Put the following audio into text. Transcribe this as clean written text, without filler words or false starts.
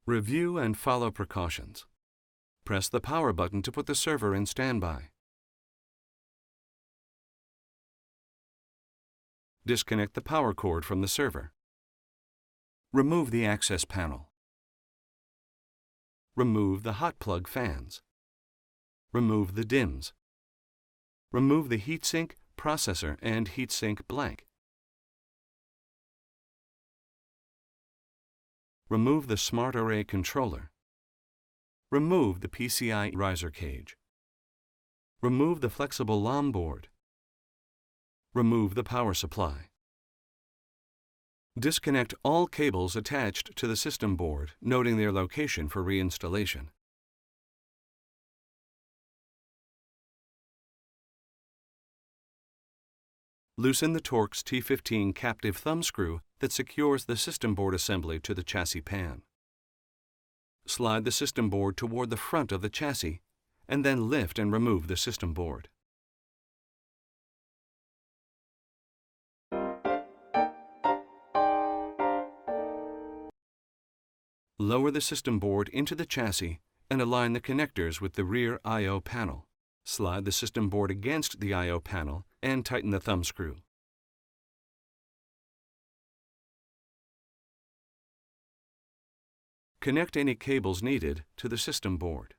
Review and follow precautions. Press the power button to put the server in standby. Disconnect the power cord from the server. Remove the access panel. Remove the hot plug fans. Remove the DIMMs. Remove the heatsink, processor, and heatsink blank. Remove the Smart Array controller. Remove the PCI riser cage. Remove the flexible LOM board. Remove the power supply. Disconnect all cables attached to the system board, noting their location for reinstallation. Loosen the Torx T15 captive thumb screw that secures the system board assembly to the chassis pan. Slide the system board toward the front of the chassis, and then lift and remove the system board. Lower the system board into the chassis and align the connectors with the rear I/O panel. Slide the system board against the I/O panel and tighten the thumb screw. Connect any cables needed to the system board.